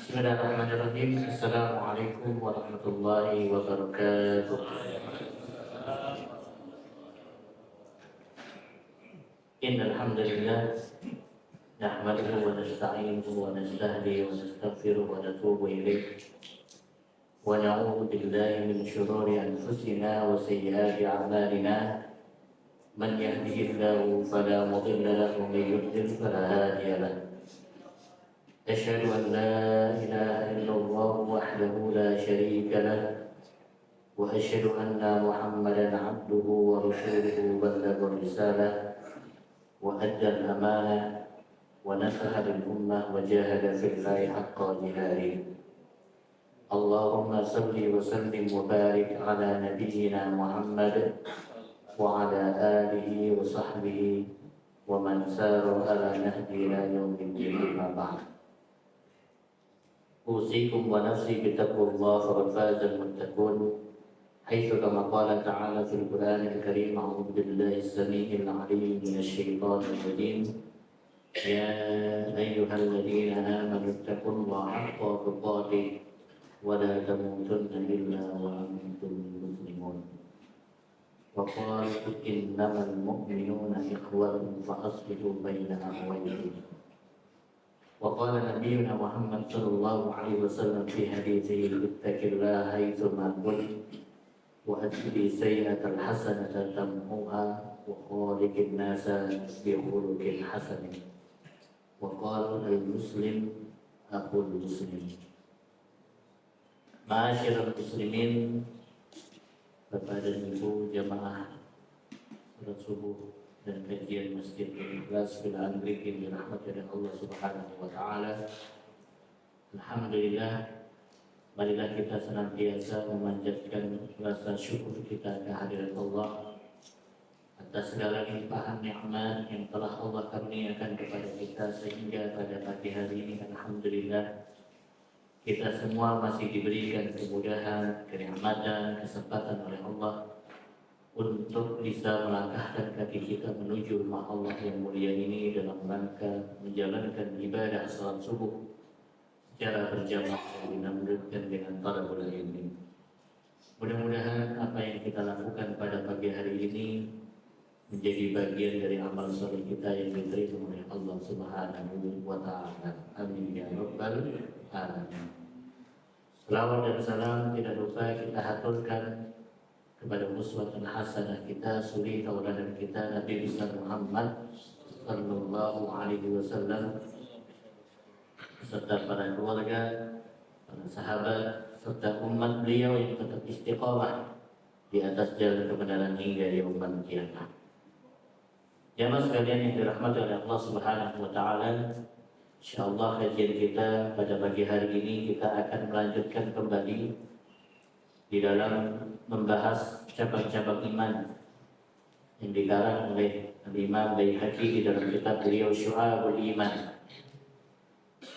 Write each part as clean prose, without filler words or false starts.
Bismillahirrahmanirrahim. Assalamualaikum warahmatullahi wabarakatuh. Innal hamdalillah nahmaduhu wa nasta'inuhu wa nastahdihi wa nastaghfiruhu wa natubu ilayh. Wa na'udzu billahi min shururi anfusina wa sayyiati a'malina. Man yahdihillahu fala mudilla lahu wa man yudlil fala hadiya lahu. أشهد أن لا إله إلا الله وحده لا شريك له وأشهد أن محمدا عبده ورسوله بلغ الرسالة وأدى الأمانة ونصح للأمة وجاهد في الله حق جهاده. اللهم صل وسلم وبارك على نبينا محمد وعلى آله وصحبه ومن سار على نهجه إلى يوم الدين. أما بعد. أوصيكم ونفسي بتقوى الله فقد فاز المتقون حيث كما قال تعالى في القرآن الكريم أعوذ بالله السميع العليم من الشيطان الرجيم يا أيها الذين آمنوا اتقوا الله حق تقاته ولا تموتن إلا وأنتم مسلمون وقال إنما المؤمنون إخوة فأصلحوا بين أخويكم. وقال نبينا محمد صلى الله عليه وسلم في حديثه اتق الله حيثما كنت وأتبع السيئة الحسنة تمحوها وخالق الناس بخلق حسن. وقال المسلم أخو المسلم. Ma'asyiral muslimin, Bapak dan Ibu jamaah salat subuh dan kajian Masjid Ikhlas bila Angrikin dirahmati oleh Allah Subhanahu wa taala. Alhamdulillah, marilah kita senantiasa memanjatkan rasa syukur kita kehadirat Allah atas segala limpahan nikmat yang telah Allah karuniakan kepada kita sehingga pada pagi hari ini alhamdulillah kita semua masih diberikan kemudahan, kenikmatan, kesempatan oleh Allah untuk bisa melangkahkan kaki kita menuju rumah Allah yang mulia ini dalam rangka menjalankan ibadah salat subuh secara berjamaah yang dinamakan dengan talabul ilmi. Mudah-mudahan apa yang kita lakukan pada pagi hari ini menjadi bagian dari amal saleh kita yang diterima oleh Allah Subhanahu wa taala. Amin ya rabbal alamin. Salawat dan salam tidak lupa kita haturkan kepada uswatun hasanah kita, suri tauladan kita Nabi besar Muhammad sallallahu alaihi wasallam serta para keluarga, para sahabat serta umat beliau yang tetap istiqamah di atas jalan kebenaran hingga yaumul kiamat. Jamaah sekalian yang dirahmati oleh Allah Subhanahu wa taala, insyaallah kajian kita pada pagi hari ini kita akan melanjutkan kembali di dalam membahas cabang-cabang iman yang dikarang oleh Imam Baihaqi di dalam kitab beliau Syu'abul Iman.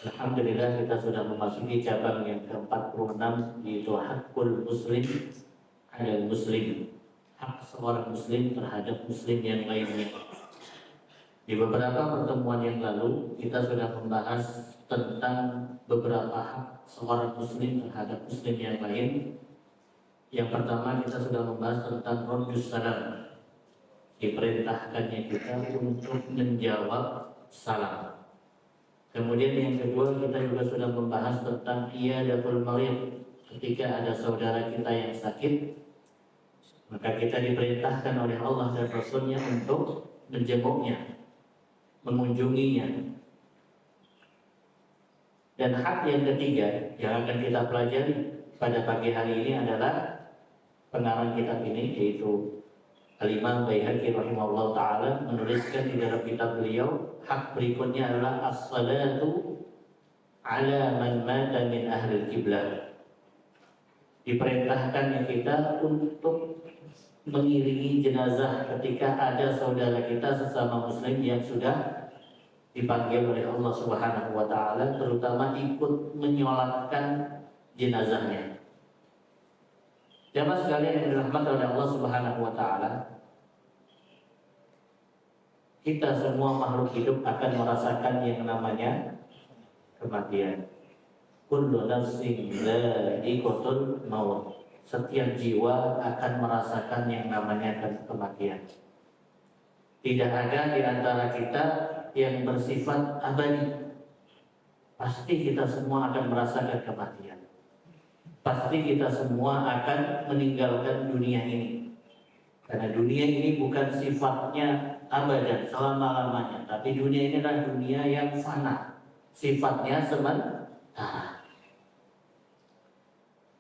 Alhamdulillah kita sudah memasuki cabang yang ke-46 yaitu hakul muslim ala muslim, hak seorang muslim terhadap muslim yang lainnya. Di beberapa pertemuan yang lalu kita sudah membahas tentang beberapa hak seorang muslim terhadap muslim yang lain. Yang pertama kita sudah membahas tentang Raddus Salam, diperintahkannya kita untuk menjawab salam. Kemudian yang kedua kita juga sudah membahas tentang iyadatul marid, ketika ada saudara kita yang sakit maka kita diperintahkan oleh Allah dan Rasulnya untuk menjenguknya, mengunjunginya. Dan hak yang ketiga yang akan kita pelajari pada pagi hari ini adalah pengarang kitab ini yaitu Al-Imam Baihaqi rahimahullah ta'ala menuliskan di dalam kitab beliau, hak berikutnya adalah as-salatu ala man mata min ahlil qiblah. Diperintahkannya kita untuk mengiringi jenazah ketika ada saudara kita sesama muslim yang sudah dipanggil oleh Allah Subhanahu wa taala, terutama ikut menyolatkan jenazahnya. Jamaah sekalian yang dirahmati oleh Allah Subhanahu wa taala, kita semua makhluk hidup akan merasakan yang namanya kematian. kullu nafsin dha'iqatul maut. Setiap jiwa akan merasakan yang namanya kematian. Tidak ada di antara kita yang bersifat abadi. Pasti kita semua akan merasakan kematian. Pasti kita semua akan meninggalkan dunia ini. Karena dunia ini bukan sifatnya abadan, selama-lamanya. Tapi dunia ini adalah dunia yang fana. Sifatnya sementara.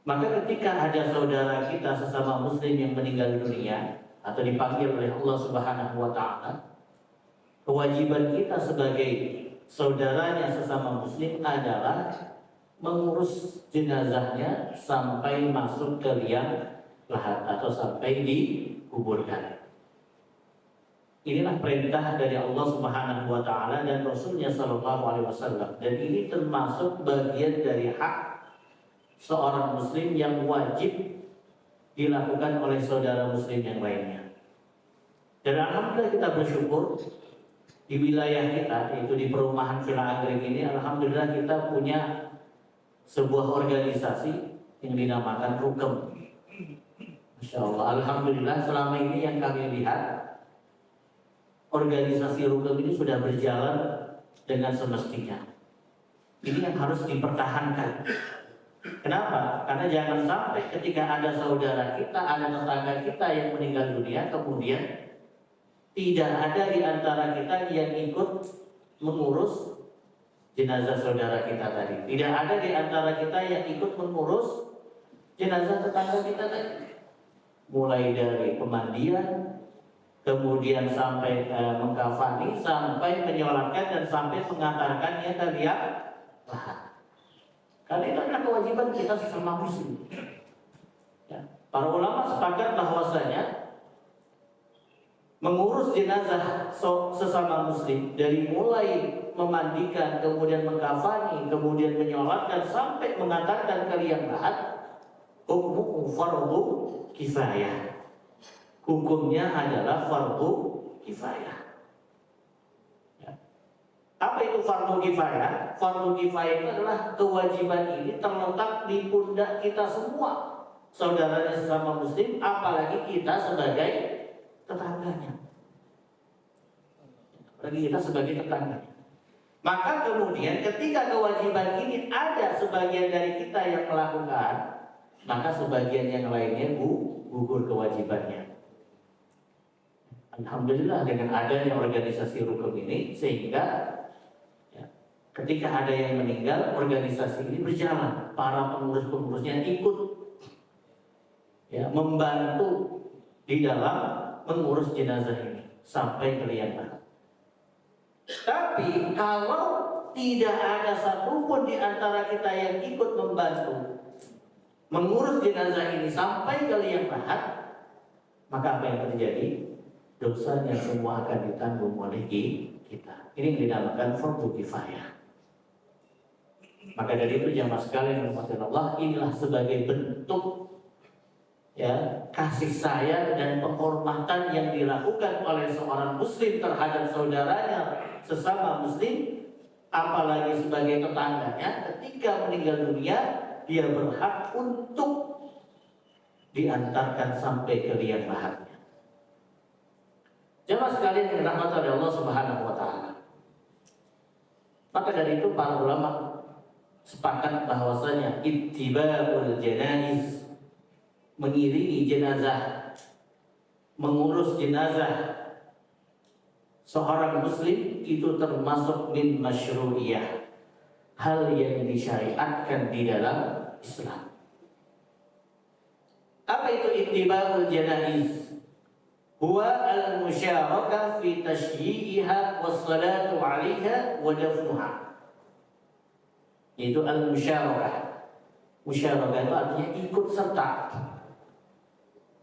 Maka ketika ada saudara kita sesama muslim yang meninggal dunia atau dipanggil oleh Allah Subhanahu wa Ta'ala, kewajiban kita sebagai saudaranya sesama muslim adalah mengurus jenazahnya sampai masuk ke liang lahat atau sampai dikuburkan. Inilah perintah dari Allah Subhanahu wa Ta'ala dan Rasulnya Shallallahu Alaihi Wasallam. Dan ini termasuk bagian dari hak seorang muslim yang wajib dilakukan oleh saudara muslim yang lainnya. Dan alhamdulillah kita bersyukur di wilayah kita, yaitu di perumahan Villa Anggrek ini, alhamdulillah kita punya sebuah organisasi yang dinamakan Rukem. Masya Allah, alhamdulillah selama ini yang kami lihat, organisasi Rukem ini sudah berjalan dengan semestinya. Ini yang harus dipertahankan. Kenapa? Karena jangan sampai ketika ada saudara kita, ada tetangga kita yang meninggal dunia, kemudian tidak ada di antara kita yang ikut mengurus jenazah saudara kita tadi. Tidak ada di antara kita yang ikut mengurus jenazah tetangga kita tadi. Mulai dari pemandian, kemudian sampai mengkafani, sampai menyolatkan dan sampai mengantarkannya ke liang lahat. Karena itu adalah kewajiban kita sesama muslim. Ya. Para ulama sepakat bahwasanya mengurus jenazah sesama muslim dari mulai memandikan, kemudian mengkafani, kemudian menyolatkan sampai mengantarkan ke liang lahat, hukum fardu kifayah. Hukumnya adalah fardu kifayah. Apa itu fardu kifayah? Fardu kifayah itu adalah kewajiban ini terletak di pundak kita semua, saudaranya sesama muslim, apalagi kita sebagai tetangganya. Apalagi kita sebagai tetangganya. Maka kemudian ketika kewajiban ini ada sebagian dari kita yang melakukan, maka sebagian yang lainnya gugur kewajibannya. Alhamdulillah dengan adanya organisasi Rukem ini, sehingga ketika ada yang meninggal, organisasi ini berjalan. Para pengurus-pengurusnya ikut membantu di dalam mengurus jenazah ini sampai ke liang lahat. Tapi kalau tidak ada satupun di antara kita yang ikut membantu mengurus jenazah ini sampai ke liang lahat, maka apa yang terjadi? Dosanya semua akan ditanggung oleh kita. Ini yang dinamakan fardu kifayah. Maka dari itu jamaah sekalian rahmati Allah, inilah sebagai bentuk kasih sayang dan penghormatan yang dilakukan oleh seorang muslim terhadap saudaranya sesama muslim, apalagi sebagai tetangganya. Ketika meninggal dunia, dia berhak untuk diantarkan sampai ke liang lahatnya. Jamaah sekalian yang dirahmati oleh Allah Subhanahu wa Ta'ala. Maka dari itu para ulama sepakat bahwasanya ittiba'ul janaiz, mengiringi jenazah, mengurus jenazah seorang muslim itu termasuk min masyru'iyah, hal yang disyariatkan di dalam Islam. Apa itu ittiba'ul janaiz? Huwa al-musyarakah fi tashyi'iha was-salatu 'alaiha wa dafnuha. Itu al-musyarakah. Musyarakah itu artinya ikut serta.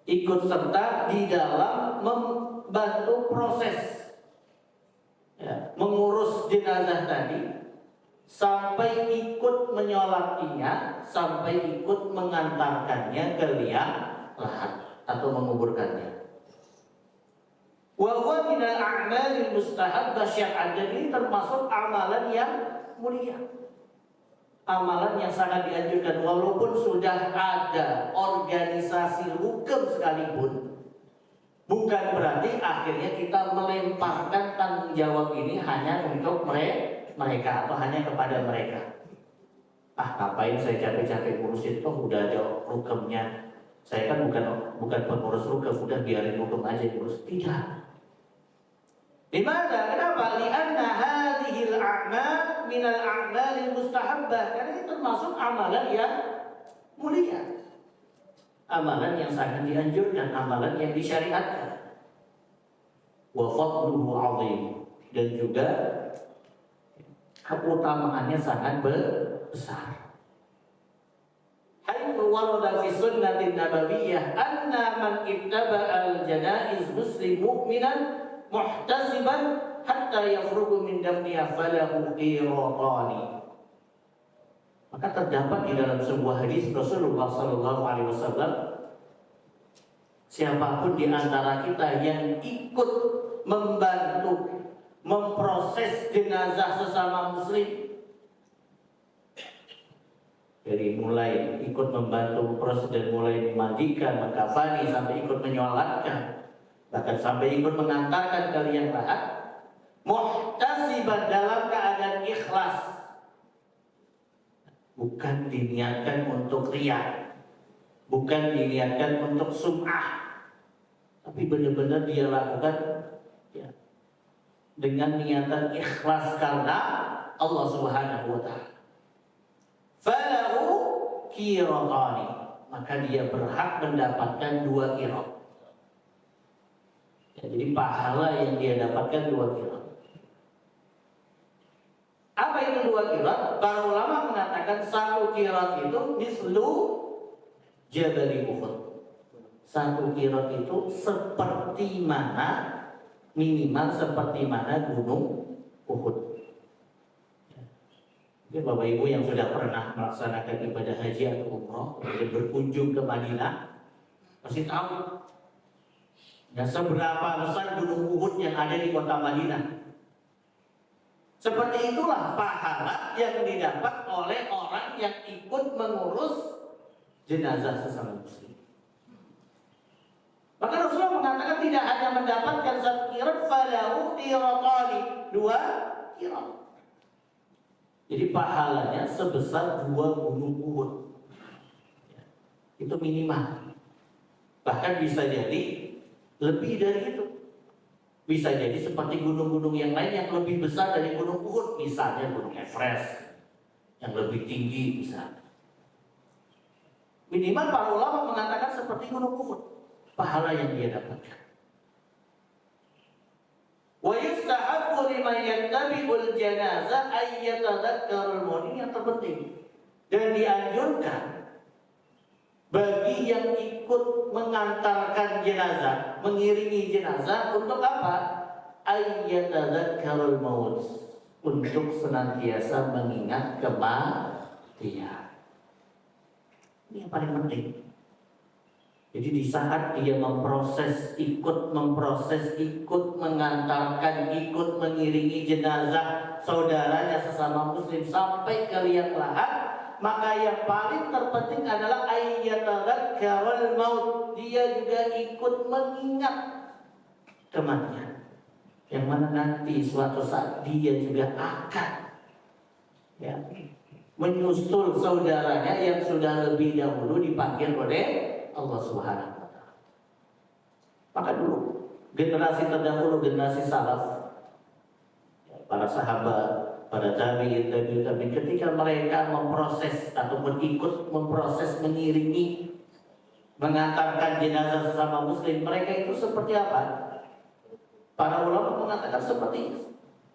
Ikut serta di dalam membantu proses mengurus jenazah tadi, sampai ikut menyolatinya, sampai ikut mengantarkannya ke liang lahat atau menguburkannya. Wa huwa min al-a'malil mustahabbah syar'an, dan ini termasuk amalan yang mulia. amalan yang sangat dianjurkan. Walaupun sudah ada organisasi rukun sekalipun, bukan berarti akhirnya kita melemparkan tanggung jawab ini hanya untuk mereka atau hanya kepada mereka. Ngapain saya capek-capek ngurusin, toh udah ada rukunnya. Saya kan bukan pengurus rukun, udah biarin rukun aja ngurus. Tidak. Dimana? Kenapa? Lianna hadhil a'mal minal a'malil mustahabbah. Karena ini termasuk amalan yang mulia, amalan yang sangat dianjurkan, amalan yang disyariatkan. Wa fadluhu 'azim, dan juga keutamaannya sangat besar. Haitsu warada fi sunnatin nabawiyyah anna man ittaba'a al-janaiz muslim mu'minan muhtasiban hatta yafrugu min damniha falahu qiratani. Maka terdapat di dalam sebuah hadis Rasulullah SAW, siapapun di antara kita yang ikut membantu memproses jenazah sesama muslim, dari mulai ikut membantu proses dan mulai memandikan, mengkafani, sampai ikut menyolatkan, bahkan sampai ikut mengantarkan ke liang lahat, muhtasiban, dalam keadaan ikhlas, bukan diniatkan untuk riya, bukan diniatkan untuk sum'ah, tapi benar-benar dia lakukan ya, dengan niatan ikhlas karena Allah Subhanahu wa Ta'ala. Falahu qiratani, maka dia berhak mendapatkan 2 qirat. Ya, jadi pahala yang dia dapatkan 2 qirat. Apa itu 2 qirat? Para ulama mengatakan 1 qirat itu mislu Jabal Uhud. 1 qirat itu seperti mana, minimal seperti mana gunung Uhud. Ya, Bapak Ibu yang sudah pernah melaksanakan ibadah haji atau umroh dan berkunjung ke Madinah pasti tahu ya seberapa besar gunung Uhud yang ada di kota Madinah. Seperti itulah pahala yang didapat oleh orang yang ikut mengurus jenazah sesama muslim. Maka Rasulullah mengatakan tidak hanya mendapatkan 1 qirat, falahu qiratani, 2 qirat. Jadi pahalanya sebesar 2 gunung Uhud. Ya, itu minimal. Bahkan bisa jadi lebih dari itu. Bisa jadi seperti gunung-gunung yang lain yang lebih besar dari gunung Uhud. Misalnya gunung Everest yang lebih tinggi misalnya. Minimal para ulama mengatakan seperti gunung Uhud pahala yang dia dapatkan. Wa yustahabbu liman yattabi'ul janazah ay yatadhakkarul maut, yang terpenting, dan dianjurkan bagi yang ikut mengantarkan jenazah, mengiringi jenazah, untuk apa? Ay yatadhakkarul maut, untuk senantiasa mengingat kematian. Ini yang paling penting. Jadi di saat dia ikut memproses, ikut mengantarkan, ikut mengiringi jenazah saudaranya sesama muslim sampai ke liang lahat, maka yang paling terpenting adalah ayyatadhakkarul maut. Dia juga ikut mengingat kematian, yang mana nanti suatu saat dia juga akan ya, menyusul saudaranya yang sudah lebih dahulu dipanggil oleh Allah Subhanahu wa Ta'ala. Maka dulu generasi terdahulu, generasi salaf, para sahabat, para tabi'in, ketika mereka memproses ataupun ikut memproses, mengiringi, mengantarkan jenazah sesama muslim, mereka itu seperti apa? Para ulama mengatakan seperti itu.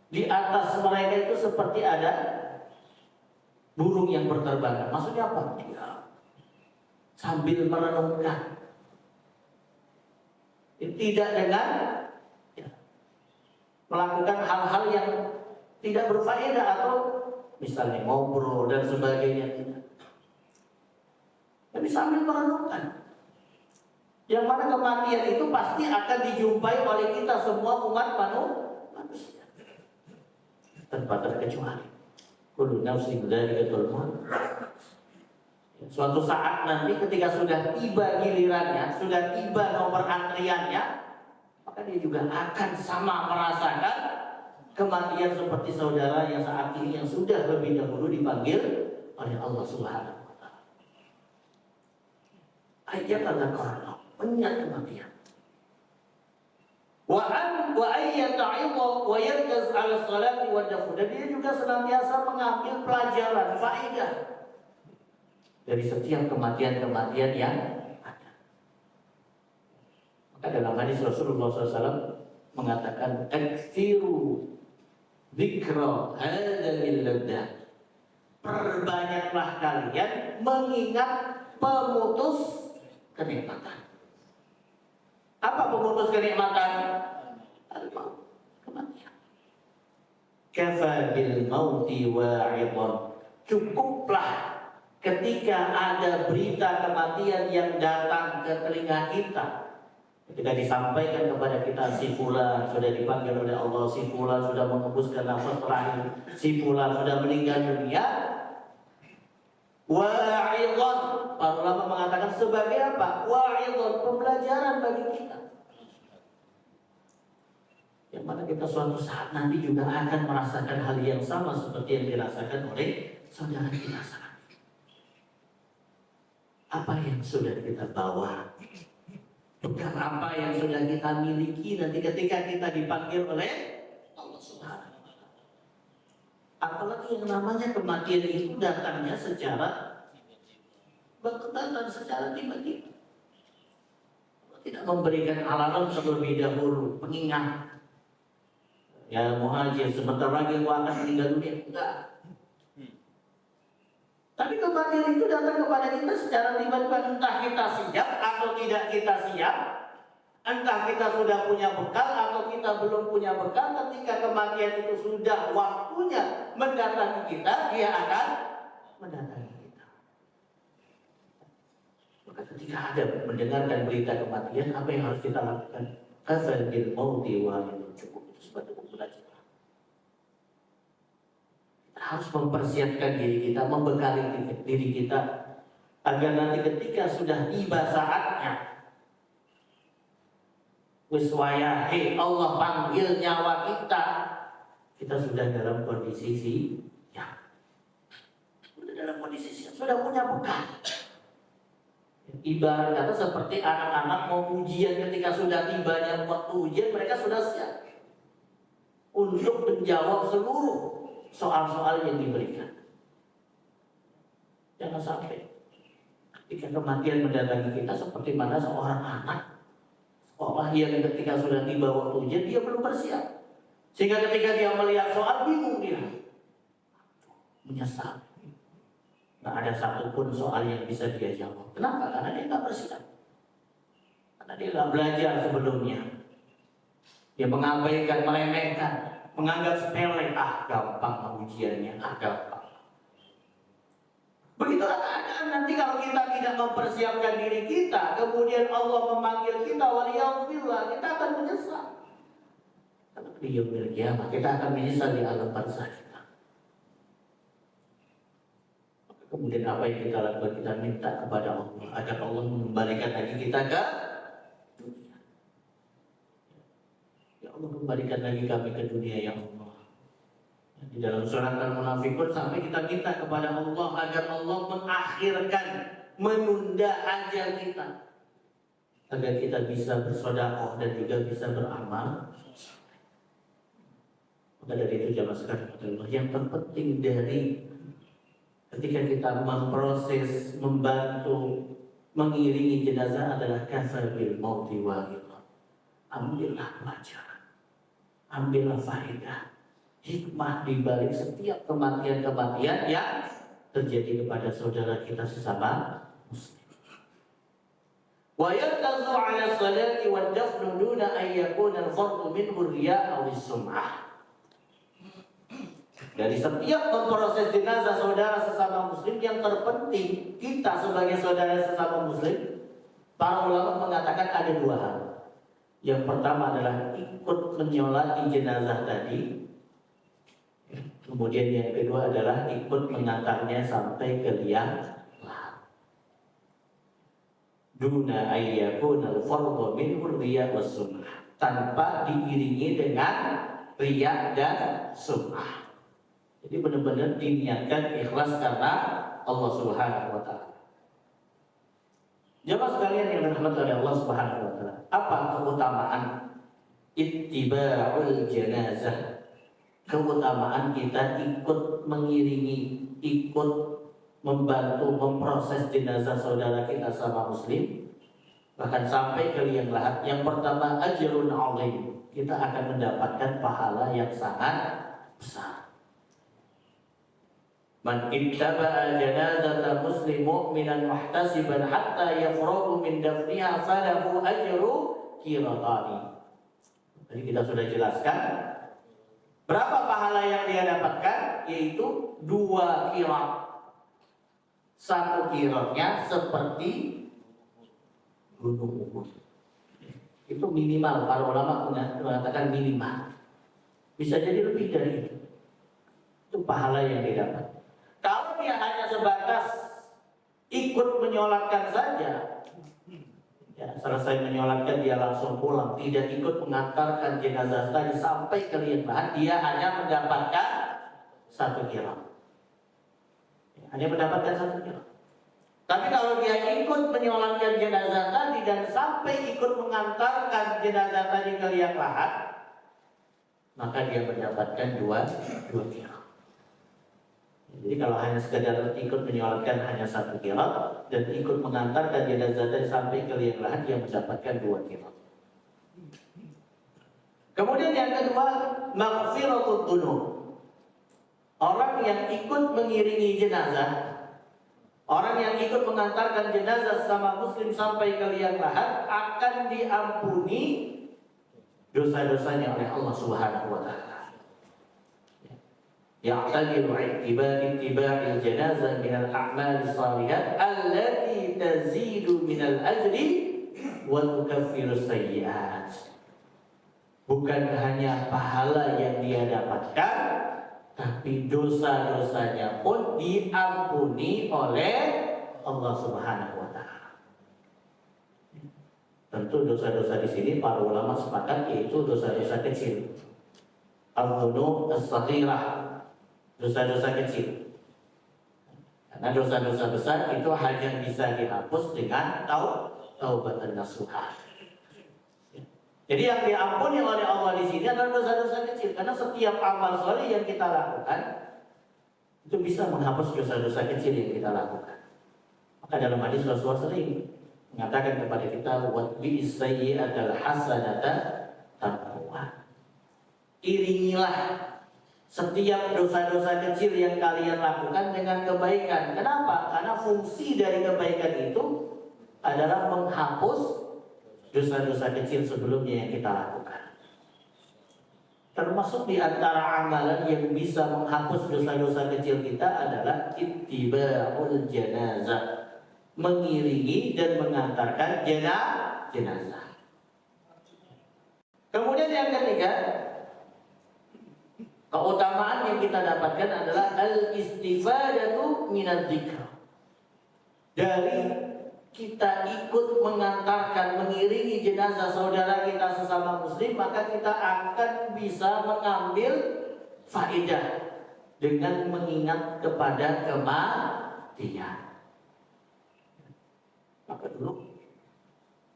Di atas mereka itu seperti ada burung yang berterbangan. Maksudnya apa? Sambil merenungkan, tidak dengan melakukan hal-hal yang tidak berfaedah atau misalnya ngobrol dan sebagainya, tidak. Tapi sambil merenungkan, yang mana kematian itu pasti akan dijumpai oleh kita semua umat manusia tanpa terkecuali. Kullu nafsin dha'iqatul maut. Suatu saat nanti ketika sudah tiba gilirannya, sudah tiba nomor antriannya, maka dia juga akan sama merasakan kematian seperti saudara yang saat ini yang sudah lebih dahulu dipanggil oleh Allah Subhanahu wa taala. Ayat al-qarna, mengingat kematian. Wa ayyata'idha wa yarkaz 'ala salati wa dafur. Dan dia juga senantiasa mengambil pelajaran, faedah dari setiap kematian-kematian yang ada. Maka dalam hadis Rasulullah SAW mengatakan, "Aktsiru dzikra hadzal laddah." Perbanyaklah kalian mengingat pemutus kenikmatan. Apa pemutus kenikmatan? Al-maut, kematian. Kafa bil mauti wa'idhan. Cukuplah ketika ada berita kematian yang datang ke telinga kita, ketika disampaikan kepada kita si fulan sudah dipanggil oleh Allah, si fulan sudah mengembuskan nafas terakhir, si fulan sudah meninggal dunia. Wa'idhan, para ulama mengatakan sebagai apa? Wa'idhan, pembelajaran bagi kita. Yang mana kita suatu saat nanti juga akan merasakan hal yang sama seperti yang dirasakan oleh saudara kita saat. Apa yang sudah kita bawa, bekal apa yang sudah kita miliki nanti ketika kita dipanggil oleh Allah Subhanahu wa taala. Apalagi yang namanya kematian itu datangnya secara bertepatan, secara tiba-tiba. Tidak memberikan alarm terlebih dahulu, pengingat. Ya muhajir, sebentar lagi gua akan meninggal dunia. Enggak. Tapi kematian itu datang kepada kita secara tiba-tiba, entah kita siap atau tidak kita siap, entah kita sudah punya bekal atau kita belum punya bekal. Ketika kematian itu sudah waktunya mendatangi kita, dia akan mendatangi kita. Maka ketika ada mendengarkan berita kematian, apa yang harus kita lakukan? Kafil mauti wa cukup, itu sebagai pembelajaran. Harus mempersiapkan diri kita, membekali diri kita agar nanti ketika sudah tiba saatnya, wiswayahi Allah panggil nyawa kita sudah dalam kondisi siap, sudah dalam kondisi siap, sudah punya bekal. Ibarat kata seperti anak-anak mau ujian, ketika sudah tibanya waktu ujian, mereka sudah siap untuk menjawab seluruh soal-soal yang diberikan. Jangan sampai ketika kematian mendatangi kita seperti mana seorang anak sekolah yang ketika sudah tiba waktu ujian dia belum bersiap, sehingga ketika dia melihat soal bingung, dia menyesal. Nggak ada satupun soal yang bisa dia jawab. Kenapa? Karena dia nggak bersiap, karena dia nggak belajar sebelumnya. Dia mengabaikan, meremehkan, menganggap sepele, gampang ujiannya, gampang. Begitulah keadaan nanti kalau kita tidak mempersiapkan diri kita, kemudian Allah memanggil kita, waliyahumillah, kita akan menyesal. Karena di yaumil qiyamah kita akan menyesal di alam barzakh kita. Kemudian apa yang kita lakukan? Kita minta kepada Allah agar Allah mengembalikan lagi kita ke dunia. Ya Allah, kembalikan lagi kami ke dunia ya Allah. Di dalam surat Al-Munafiqun sampai kita minta kepada Allah agar Allah mengakhirkan, menunda ajal kita, agar kita bisa bersedekah dan juga bisa beramal. Maka dari itu jamaah sekalian, yang terpenting dari ketika kita memproses, membantu, mengiringi jenazah adalah kasabil mauti wa'idhan. Ambillah pelajaran, ambillah faedah, hikmah di balik setiap kematian-kematian yang terjadi kepada saudara kita sesama muslim. Wa yartazu 'ala salati wad dafnu duna an yakuna al-fardu minhu riya' aw as-sum'ah. Dari setiap memproses jenazah saudara sesama muslim, yang terpenting kita sebagai saudara sesama muslim, para ulama mengatakan ada dua hal. Yang pertama adalah ikut menyolati jenazah tadi. Kemudian yang kedua adalah ikut mengantarnya sampai ke liang lahat. Duna ayyakuna al-fardhu minhu riya was sum'ah, tanpa diiringi dengan riya dan sum'ah. Jadi benar-benar diniatkan ikhlas karena Allah Subhanahu wa taala. Jemaah sekalian yang dirahmati oleh Allah Subhanahu wa taala, apa keutamaan ittiba'ul janazah? Keutamaan kita ikut mengiringi, ikut membantu memproses jenazah saudara kita sama muslim, bahkan sampai ke liang lahat. Yang pertama, ajrun azim, kita akan mendapatkan pahala yang sangat besar. Man ittaba'a janazata muslim mu'minan muhtasiban hatta yafragu min dafniha falahu ajru qiratani. Tadi kita sudah jelaskan berapa pahala yang dia dapatkan, yaitu 2 qirat. 1 qiratnya seperti gunung Uhud. Itu minimal, para ulama mengatakan minimal. Bisa jadi lebih dari itu. Itu pahala yang didapat. Kalau dia hanya sebatas ikut menyolatkan saja, ya, selesai menyolatkan dia langsung pulang, tidak ikut mengantarkan jenazah tadi sampai ke liang lahat, dia hanya mendapatkan 1 qirat. Hanya mendapatkan 1 qirat. Tapi kalau dia ikut menyolatkan jenazah tadi dan sampai ikut mengantarkan jenazah tadi ke liang lahat, maka dia mendapatkan 2 qirat. Jadi kalau hanya sekedar ikut menyolatkan hanya 1 qirat dan ikut mengantarkan jenazah tadi sampai ke liang lahat, dia mendapatkan 2 qirat. Kemudian yang kedua, maghfiratud dzunub. Orang yang ikut mengiringi jenazah, orang yang ikut mengantarkan jenazah sama muslim sampai ke liang lahat akan diampuni dosa-dosanya oleh Allah Subhanahu wa taala. Ya'tadiru ittiba'il janazah minal a'malis salihat allati tazidu minal ajri wa tukaffiru sayyi'at. Bukan hanya pahala yang dia dapatkan, tapi dosa-dosanya pun diampuni oleh Allah Subhanahu wa taala. Tentu dosa-dosa di sini para ulama sepakat yaitu dosa-dosa kecil. Al-dzunub as-saghirah, dosa-dosa kecil. Karena dosa-dosa besar itu hanya bisa dihapus dengan taubatan nasuha. Jadi yang diampuni oleh Allah di sini adalah dosa-dosa kecil, karena setiap amal soleh yang kita lakukan itu bisa menghapus dosa-dosa kecil yang kita lakukan. Maka dalam hadis Rasulullah sering mengatakan kepada kita, "Watbi sayyi'atal hasanata tamhuha." Iringilah setiap dosa-dosa kecil yang kalian lakukan dengan kebaikan. Kenapa? Karena fungsi dari kebaikan itu adalah menghapus dosa-dosa kecil sebelumnya yang kita lakukan. Termasuk di antara amalan yang bisa menghapus dosa-dosa kecil kita adalah ittiba'ul janazah, mengiringi dan mengantarkan jenazah. Kemudian yang ketiga, keutamaan yang kita dapatkan adalah al-istifadatu minadz dzikr. Dari kita ikut mengantarkan, mengiringi jenazah saudara kita sesama muslim, maka kita akan bisa mengambil faedah dengan mengingat kepada kematian. Maka dulu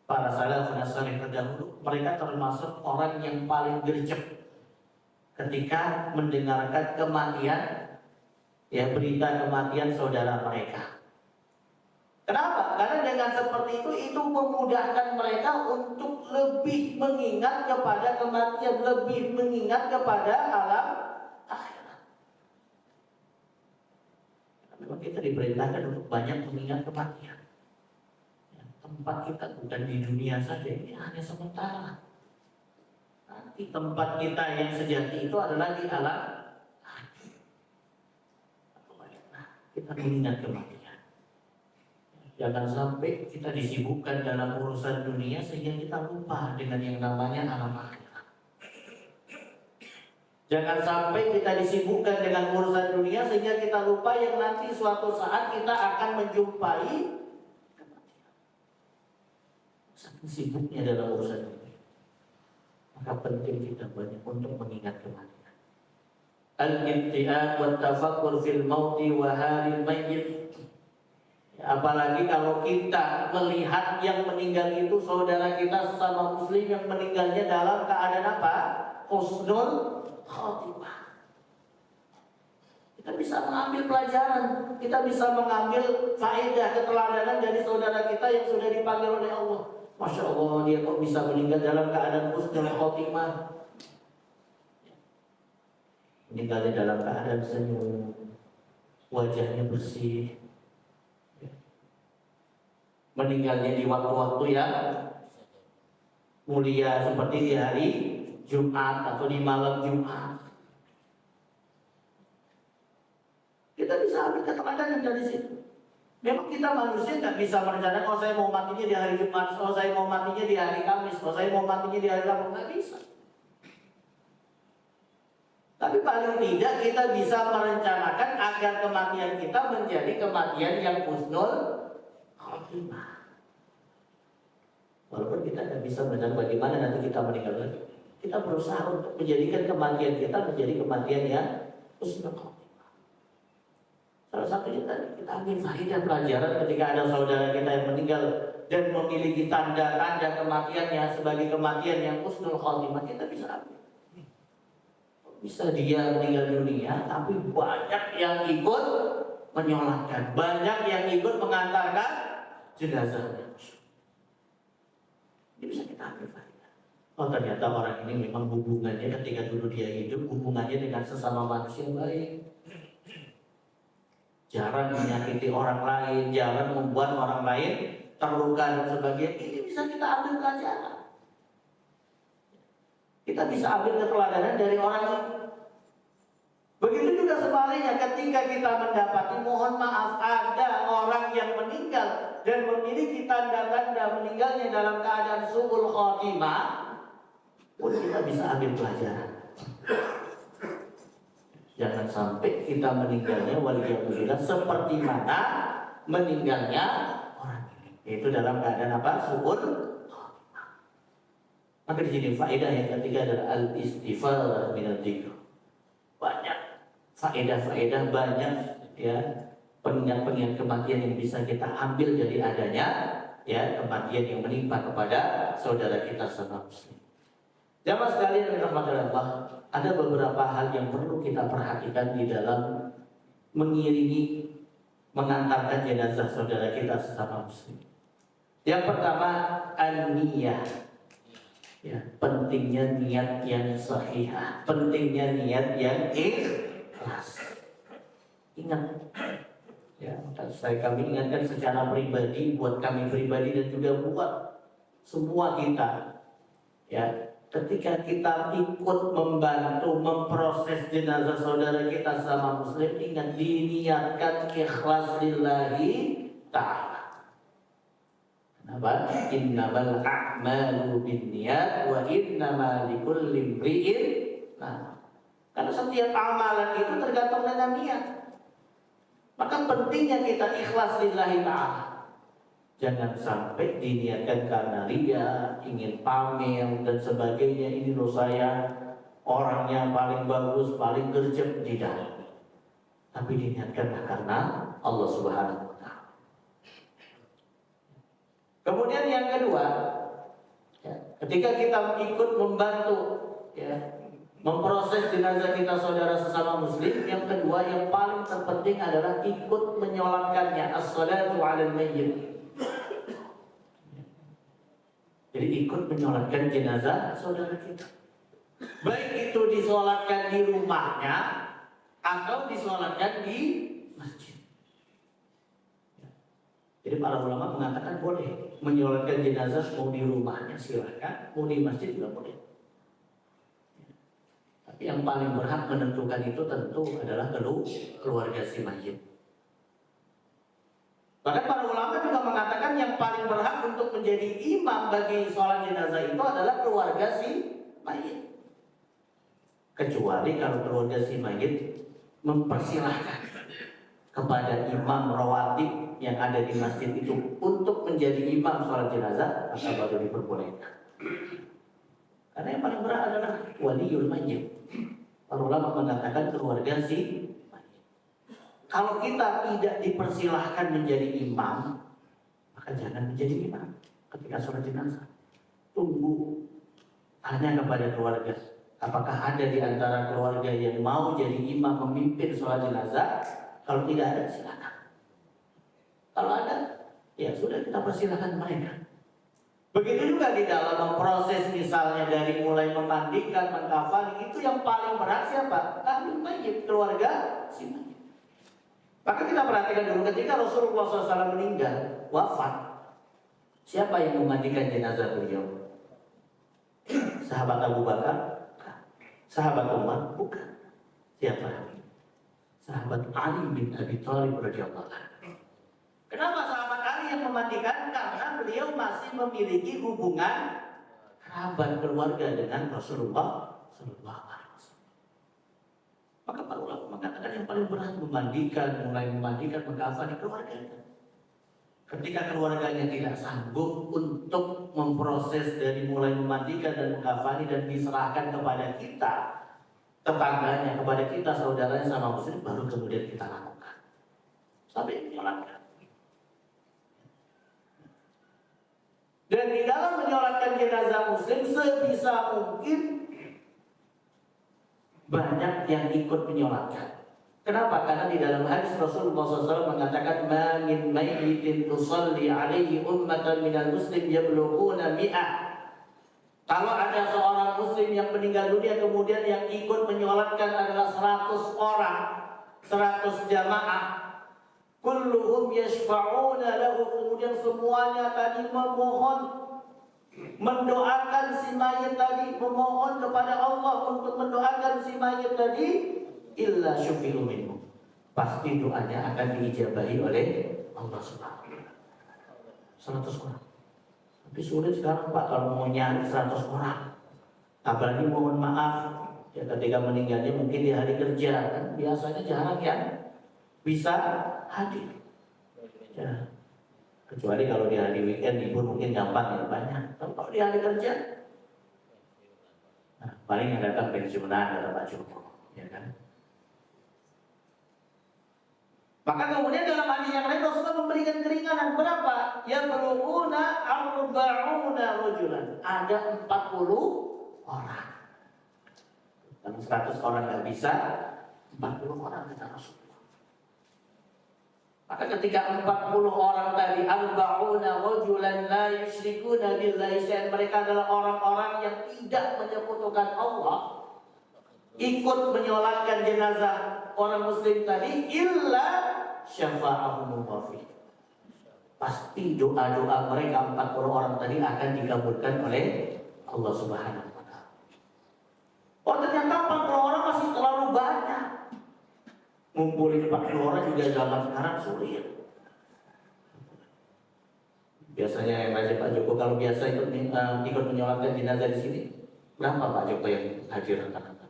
para salafun salih terdahulu, mereka termasuk orang yang paling gercep ketika mendengarkan kematian, ya, berita kematian saudara mereka. Kenapa? Karena dengan seperti itu memudahkan mereka untuk lebih mengingat kepada kematian, lebih mengingat kepada alam akhirat. Memang kita diperintahkan untuk banyak mengingat kematian. Ya, tempat kita bukan di dunia saja, ini hanya sementara. Nanti tempat kita yang sejati itu adalah di alam akhirat. Kita mengingat kematian. Jangan sampai kita disibukkan dalam urusan dunia sehingga kita lupa dengan yang namanya alam akhirat. Jangan sampai kita disibukkan dengan urusan dunia sehingga kita lupa yang nanti suatu saat kita akan menjumpai kematian. Saking sibuknya dalam urusan dunia, maka penting kita banyak untuk mengingat kematian. Al-ibtiad wa tafakkur fil mauti wa halil mayyit. Apalagi kalau kita melihat yang meninggal itu saudara kita sesama muslim yang meninggalnya dalam keadaan apa? Husnul khotimah. Kita bisa mengambil pelajaran, kita bisa mengambil faedah keteladanan dari saudara kita yang sudah dipanggil oleh Allah. Masya Allah, dia kok bisa meninggal dalam keadaan husnul khotimah. Meninggalnya dalam keadaan senyum, wajahnya bersih, meninggalnya di waktu-waktu yang mulia seperti di hari Jumat atau di malam Jumat. Kita bisa ambil keteladanan dari situ. Memang kita manusia nggak bisa merencanakan, oh saya mau matinya di hari Jumat, oh saya mau matinya di hari Kamis, oh saya mau matinya di hari Rabu, nggak bisa. Tapi paling tidak kita bisa merencanakan agar kematian kita menjadi kematian yang husnul khotimah. Walaupun kita tidak bisa merencanakan bagaimana nanti kita meninggal lagi, kita berusaha untuk menjadikan kematian kita menjadi kematian yang husnul khotimah. Salah satunya tadi kita ambil faedah pelajaran ketika ada saudara kita yang meninggal dan memiliki tanda-tanda kematiannya sebagai kematian yang husnul khotimah, kita bisa ambil. Bisa dia meninggal dunia, tapi banyak yang ikut menyolatkan, banyak yang ikut mengantarkan jenazahnya. Ini bisa kita ambil faedah. Oh ternyata orang ini memang hubungannya ketika dulu dia hidup, hubungannya dengan sesama manusia baik. Jarang menyakiti orang lain, jarang membuat orang lain terluka dan sebagainya. Ini bisa kita ambil pelajaran. Kita bisa ambil keteladanan dari orang itu. Begitu juga sebaliknya ketika kita mendapati, mohon maaf, ada orang yang meninggal dan memiliki tanda-tanda meninggalnya dalam keadaan su'ul khotimah, pun kita bisa ambil pelajaran. Jangan sampai kita meninggalnya waliyahulillah seperti mana meninggalnya orang ini, yaitu dalam keadaan apa? Su'ul khotimah. Maka di sini faedah yang ketiga adalah al-istighfar min adz-dzikr. Banyak faedah-faedah, banyak ya pengingat-pengingat kematian yang bisa kita ambil dari adanya ya kematian yang menimpa kepada saudara kita sama muslim. Jamaah sekalian yang dirahmati Allah, ada beberapa hal yang perlu kita perhatikan di dalam mengiringi mengantarkan jenazah saudara kita sesama muslim. Yang pertama, an-niyah. Ya, pentingnya niat yang sahihah, pentingnya niat yang ikhlas. Ingat, ya, kami ingatkan secara pribadi, buat kami pribadi dan juga buat semua kita. Ya, ketika kita ikut membantu memproses jenazah saudara kita sama muslim, ingat diniatkan ikhlas lillahi ta'ala. Kenapa? Innamal a'malu binniyat wa innama likulli imri'in. Nah, karena setiap amalan itu tergantung dengan niat. Maka pentingnya kita ikhlas lillahi ta'ala. Jangan sampai diniatkan karena ria, ingin pamer dan sebagainya. Ini loh saya orangnya paling bagus, paling gercep, tidak. Tapi diniatkanlah karena Allah Subhanahu wa ta'ala. Kemudian yang kedua, ya, ketika kita ikut membantu ya, memproses jenazah kita saudara sesama muslim, yang kedua yang paling terpenting adalah ikut menyolatkannya, as-salatu 'alal mayyit. Jadi ikut menyolatkan jenazah saudara kita. Baik itu disolatkan di rumahnya atau disolatkan di masjid. Jadi para ulama mengatakan boleh menyolatkan jenazah mau di rumahnya silakan, mau di masjid juga boleh. Tapi yang paling berhak menentukan itu tentu adalah keluarga si mayit. Bahkan para ulama juga mengatakan yang paling berhak untuk menjadi imam bagi sholat jenazah itu adalah keluarga si mayit. kecuali kalau keluarga si mayit mempersilahkan kepada imam rawatib yang ada di masjid itu untuk menjadi imam sholat jenazah, maka baru diperbolehkan. Karena yang paling berat adalah waliul mayyit. Para ulama mengatakan keluarga si mayit. Kalau kita tidak dipersilahkan menjadi imam, maka jangan menjadi imam ketika sholat jenazah. Tunggu, tanya kepada keluarga, apakah ada di antara keluarga yang mau jadi imam memimpin sholat jenazah? Kalau tidak ada, silakan. Kalau ada, ya sudah, kita persilahkan mereka. Begitu juga di dalam memproses, misalnya dari mulai memandikan, mengkafani, itu yang paling berat siapa? Ahli mayyit, keluarga si mayit. Maka kita perhatikan dulu ketika Rasulullah SAW meninggal, wafat, siapa yang memandikan jenazah beliau? Sahabat Abu Bakar? Sahabat Umar? Bukan. Siapa? Sahabat Ali bin Abi Thalib radhiyallahu anhu. Kenapa sahabat Ali yang memandikan? Karena beliau masih memiliki hubungan kerabat keluarga dengan Rasulullah sallallahu alaihi wasallam. Maka para ulama mengatakan yang paling berat memandikan, mulai memandikan, mengkafani keluarganya. Ketika keluarganya tidak sanggup untuk memproses dari mulai memandikan dan mengkafani dan diserahkan kepada kita, tetangganya, kepada kita, saudaranya sama muslim, baru kemudian kita lakukan sampai menyolatkan. Dan di dalam menyolatkan jenazah muslim sebisa mungkin banyak yang ikut menyolatkan. Kenapa? Karena di dalam hadis Rasulullah SAW mengatakan, "Ma min mayyitin tusalli alaihi ummatan minal muslim yablughuna mi'ah." Kalau ada seorang muslim yang meninggal dunia kemudian yang ikut menyolatkan adalah 100 orang, 100 jamaah, kulluhum yashfa'una lahu, kemudian semuanya tadi memohon, mendoakan si mayit tadi, memohon kepada Allah untuk mendoakan si mayit tadi, illa syufi'u minhu, pasti doanya akan diijabahi oleh Allah Subhanahu wa taala. 100 orang. Tapi sulit sekarang Pak kalau mau nyari 100 orang. Apalagi mohon maaf, ya ketika meninggalnya mungkin di hari kerja, kan biasanya jarang yang bisa hadir. Ya. Kecuali kalau di hari weekend libur mungkin gampang ya, banyak. Tapi kalau di hari kerja, nah, paling yang datang pensiunan kata Pak Joko, ya kan? Maka kemudian dalam hadis yang lain Rasulullah memberikan keringanan berapa? Ya berhubuna arba'una rajulan. Ada 40 orang. Kalau 100 orang nggak bisa, 40 orang kata Rasulullah. Maka ketika 40 orang tadi arba'una rajulan la yusyrikuna billahi syai'an, mereka adalah orang-orang yang tidak menyekutukan Allah, ikut menyolatkan jenazah orang muslim tadi, illa syafa'ahum wafi, pasti doa-doa mereka 40 orang tadi akan dikabulkan oleh Allah Subhanahu wa taala. Oh, ternyata 40 orang masih terlalu banyak. Ngumpulin 40 orang juga zaman sekarang sulit. Biasanya yang ngajak Pak Joko kalau biasa ikut menyolatkan jenazah di sini, berapa Pak Joko yang hadir rata-rata?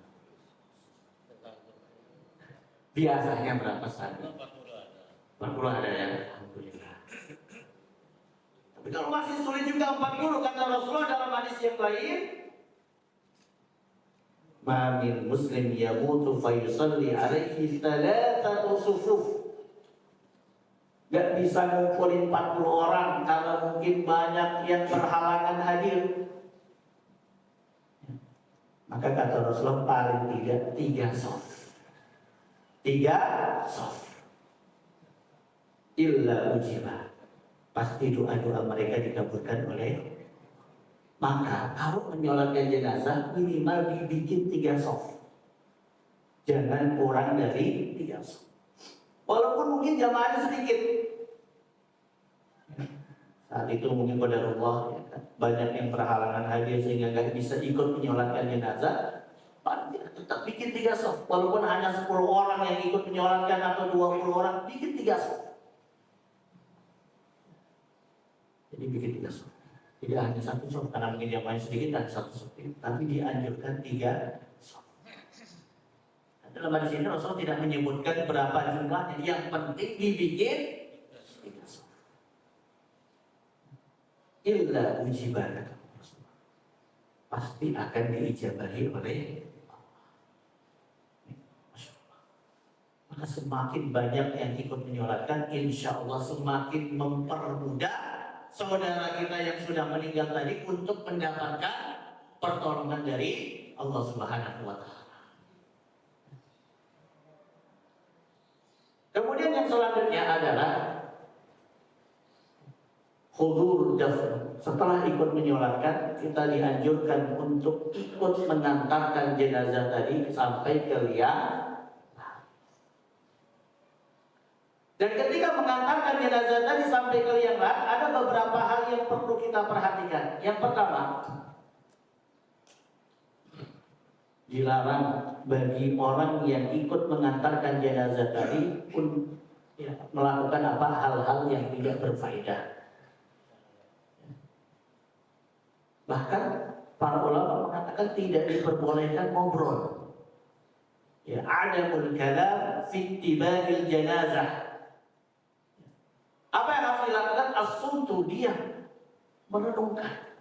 Biasanya berapa saat? 40 ada ya, alhamdulillah. Tapi kalau masih sulit juga 40, kata Rasulullah dalam hadis yang lain, "Ma min muslim yamutu fa yusalli alaihi thalathatu sufuf." Gak bisa ngumpulin 40 orang karena mungkin banyak yang berhalangan hadir. Maka kata Rasulullah paling tidak 3 shaf. 3 shaf. Illa ujibah, pasti doa-doa mereka dikabulkan oleh. Maka kalau menyolatkan jenazah minimal dibikin 3 shaf, jangan kurang dari 3 shaf. Walaupun mungkin jamaahnya sedikit. Saat itu mungkin qadarullah, ya kan? Banyak yang berhalangan hadir sehingga nggak bisa ikut menyolatkan jenazah. Tetap bikin 3 shaf. Walaupun hanya 10 orang yang ikut menyolatkan atau 20 orang, bikin 3 shaf. Jadi bikin 3 shaf. Tidak hanya 1 shaf, karena mungkin yang main sedikit dan 1 shaf, tapi dianjurkan 3 shaf. Dalam hadis ini Rasul tidak menyebutkan berapa jumlahnya, yang penting dibikin illa ujiban, pasti akan diijabahi oleh maka semakin banyak yang ikut menyolatkan, insya Allah semakin mempermudah saudara kita yang sudah meninggal tadi untuk mendapatkan pertolongan dari Allah Subhanahu wa Ta'ala. Kemudian yang selanjutnya adalah hudur dafn. Setelah ikut menyolatkan, kita dianjurkan untuk ikut mengantarkan jenazah tadi sampai ke liang. Dan ketika mengantarkan jenazah tadi sampai ke liang lahat, ada beberapa hal yang perlu kita perhatikan. Yang pertama, dilarang bagi orang yang ikut mengantarkan jenazah tadi pun melakukan hal-hal yang tidak berfaedah. Bahkan para ulama mengatakan tidak diperbolehkan ngobrol. Ya, adamul kalam fi ittibail janazah. Apa yang harus dilakukan? As-sumtu, diam, merenungkan.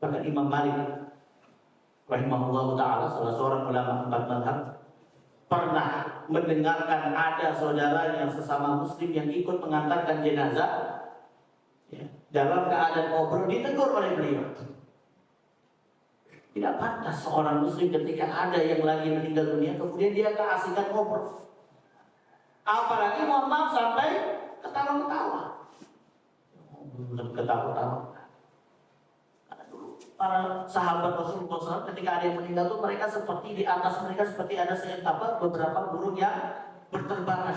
Bahkan Imam Malik rahimahullah ta'ala, salah seorang ulama 4 mazhab, pernah mendengarkan ada saudaranya sesama muslim yang ikut mengantarkan jenazah, ya, dalam keadaan ngobrol, ditegur oleh beliau. Tidak pantas seorang muslim ketika ada yang lagi meninggal dunia kemudian dia keasikan ngobrol. Apalagi mohon maaf sampai ketawa-ketawa. Ketawa-ketawa. Karena dulu para sahabat Rasulullah SAW ketika ada yang meninggal itu mereka seperti di atas mereka seperti ada beberapa burung yang berterbangan.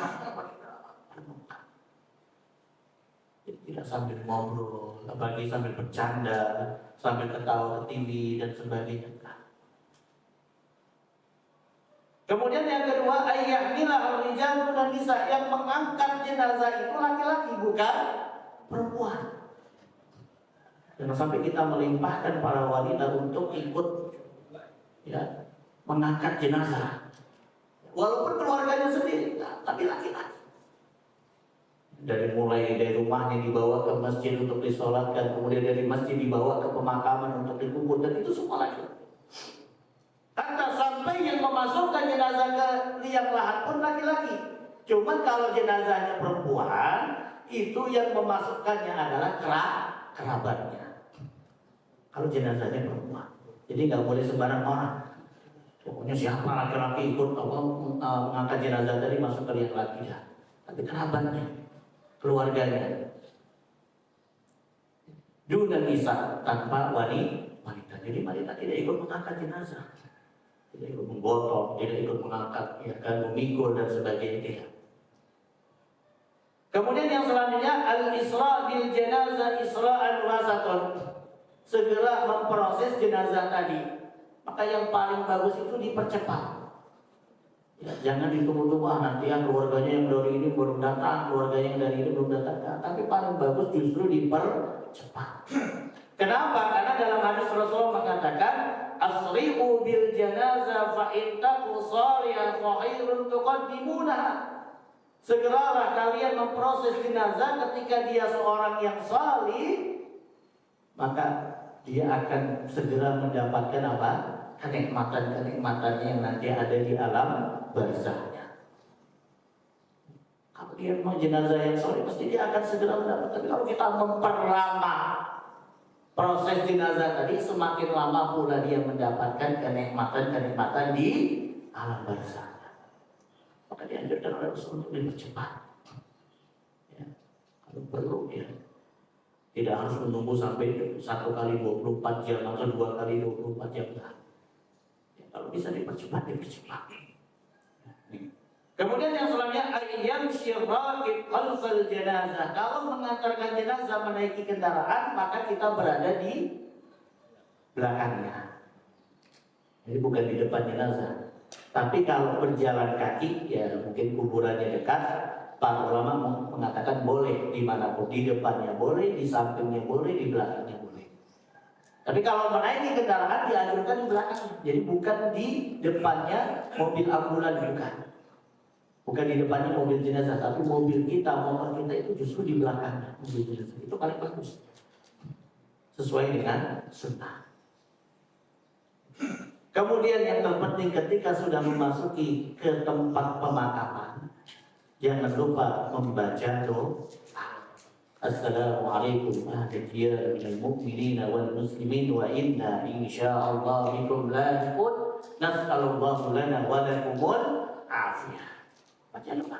Tidak sambil ngobrol, apalagi sambil bercanda, sambil ketawa ketindih dan sebagainya. Kemudian yang kedua, ayyahmila ar-rijalu dan nisa, yang mengangkat jenazah itu laki-laki bukan perempuan. Jangan sampai kita melimpahkan para wanita untuk ikut ya, mengangkat jenazah. Walaupun keluarganya sendiri, tapi laki-laki. Dari rumahnya dibawa ke masjid untuk disolatkan, kemudian dari masjid dibawa ke pemakaman untuk dikubur, dan itu semua laki-laki. Karena sampai yang memasukkan jenazah ke liang lahat pun laki-laki. Cuman kalau jenazahnya perempuan, itu yang memasukkannya adalah kerabatnya. Kalau jenazahnya perempuan, jadi nggak boleh sembarang orang. Pokoknya siapa laki-laki ikut mengangkat jenazah tadi masuk ke liang lahat, tidak. Tapi kerabatnya, keluarganya. Duna nisa, tanpa wanita. Jadi wanita tidak ikut mengangkat jenazah, tidak ikut menggotong, tidak ikut mengangkat, ya kan, memikul dan sebagainya. Kemudian yang selanjutnya al-isra' bil janazah isra'an wasatun, segera memproses jenazah tadi. Maka yang paling bagus itu dipercepat. Ya, jangan ditunggu-tunggu, nanti yang keluarganya yang dari ini belum datang, keluarganya yang dari ini belum datang. Tapi paling bagus justru dipercepat. Kenapa? Karena dalam hadis Rasulullah mengatakan, asri'u bil janazah fa in taku sariya fa khairun tuqaddimunaha. Segeralah kalian memproses jenazah ketika dia seorang yang salih, maka dia akan segera mendapatkan apa? Kenikmatan-kenikmatannya yang nanti ada di alam barzahnya. Kalau dia mau jenazah yang salih, pasti dia akan segera mendapat. Tapi kalau kita memperlama proses jenazah tadi, semakin lama pula dia mendapatkan kenikmatan-kenikmatan di alam barzahnya. Maka dianjurkan oleh Rasul untuk dipercepat. Ya, kalau perlu ya, tidak harus menunggu sampai 1 kali 24 jam atau 2 kali 24 jam. Ya, kalau bisa dipercepat. Kemudian yang selanjutnya ayyam syirraqib khalfal jenazah. Kalau mengantarkan jenazah menaiki kendaraan, maka kita berada di belakangnya. Jadi bukan di depan jenazah. Tapi kalau berjalan kaki, ya mungkin kuburannya dekat, para ulama mengatakan boleh dimanapun, di depannya boleh, di sampingnya boleh, di belakangnya boleh. Tapi kalau menaiki kendaraan dianjurkan di belakang, jadi bukan di depannya mobil ambulan, bukan. Bukan di depannya mobil jenazah, tapi mobil kita, motor kita itu justru di belakangnya mobil jenazah. Itu paling bagus, sesuai dengan sunnah. Kemudian yang terpenting ketika sudah memasuki ke tempat pemakaman, jangan lupa membaca doa. Assalamualaikum ahliya minal mu'minina wal muslimin wa inna insyaallah bikum lahiqun nas'alullahu lana wa lakumul afiyah. Baca doa.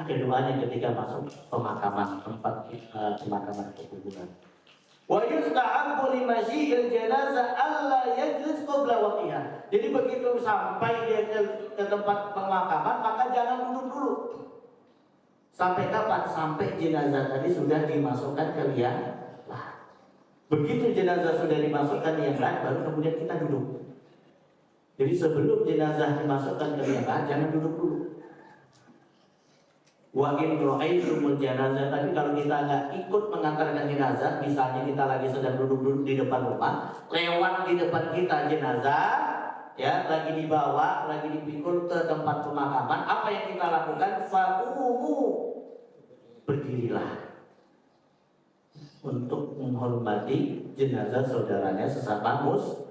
Ada doanya ketika masuk pemakaman, tempat pemakaman kuburan. Wa yustahabbu limasyi'il janazah alla yajlis qabla waqtiha. Jadi begitu sampai dia ke tempat pemakaman, maka jangan duduk dulu. Sampai kapan? Sampai jenazah tadi sudah dimasukkan ke liang lahat. Begitu jenazah sudah dimasukkan ke liang lahat, baru kemudian kita duduk. Jadi sebelum jenazah dimasukkan ke liang lahat, jangan duduk dulu. Wa in ra'aitumul janazah, tapi kalau kita nggak ikut mengantarkan jenazah, misalnya kita lagi sedang duduk-duduk di depan rumah, lewat di depan kita jenazah, ya, lagi dibawa, lagi dipikul ke tempat pemakaman, apa yang kita lakukan? Faqumu, berdirilah untuk menghormati jenazah saudaranya sesama muslim.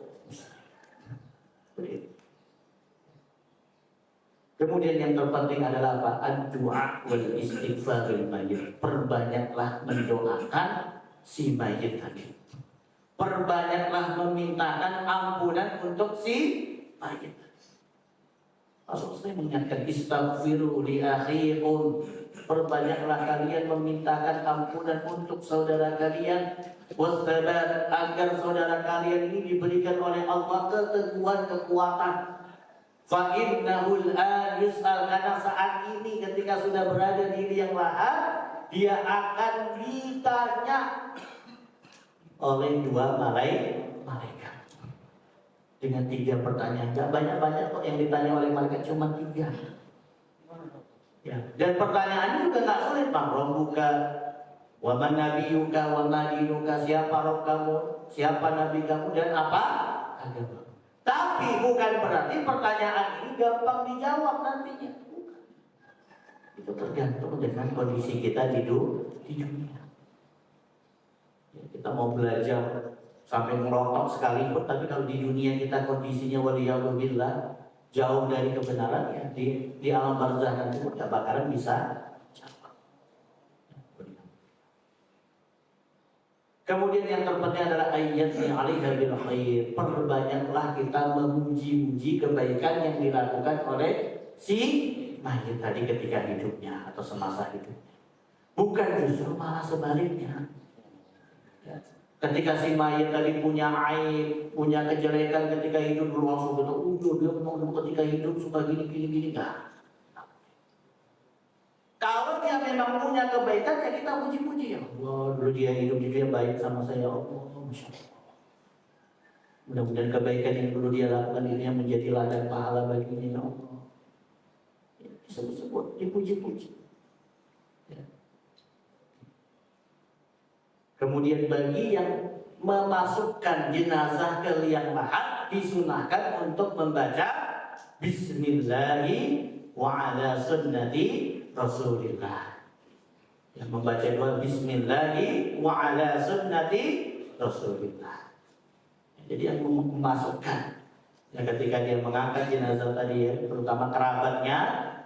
Kemudian yang terpenting adalah apa? Ad-du'a wal istighfaril mayyit. Perbanyaklah mendoakan si mayit tadi. Perbanyaklah memintakan ampunan untuk si mayit. Rasulullah mengingatkan istaghfiru li akhikum. Perbanyaklah kalian memintakan ampunan untuk saudara kalian. Wassabat, agar saudara kalian ini diberikan oleh Allah keteguhan, kekuatan. Fa innahul an yus'al, karena saat ini ketika sudah berada di liang lahat, dia akan ditanya oleh dua malaikat dengan 3 pertanyaan. Gak banyak-banyak kok yang ditanya oleh malaikat, cuma 3. Ya. Dan pertanyaannya juga gak sulit, Bang. Rabbuka wa man nabiyuka wa ma dinuka, siapa roh kamu, siapa nabi kamu, dan apa agama. Tapi bukan berarti pertanyaan ini gampang dijawab nantinya. Bukan. Itu tergantung dengan kondisi kita di dunia. Ya, kita mau belajar sampai ngelotok sekalipun, tapi kalau di dunia kita kondisinya waliyahulillah jauh dari kebenaran, ya di alam barzah nanti tidak bakalan bisa jawab. Kemudian yang terpenting adalah ayatnya alaiha bil khair. Perbanyaklah kita memuji-muji kebaikan yang dilakukan oleh si mayit tadi ketika hidupnya atau semasa hidupnya. Bukan justru malah sebaliknya. Ketika si mayit tadi punya aib, punya kejelekan ketika hidup, dulu langsung betul, dia memang ketika hidup suka gini. Nah, kalau dia memang punya kebaikan, ya kita puji-puji, ya Allah, dulu dia hidup, dia baik sama saya, Allah, Masya Allah. Mudah-mudahan kebaikan yang dulu dia lakukan ini yang menjadi ladang pahala baginya, ya Allah. Ya, disebut-sebut, dipuji-puji. Ya. Kemudian bagi yang memasukkan jenazah ke liang lahat, disunahkan untuk membaca Bismillahi wa ala sunnati Rasulillah. Yang membaca doa Bismillahi wa ala sunnati Rasulillah. Jadi yang memasukkan, ya, ketika dia mengangkat jenazah tadi, ya, terutama kerabatnya,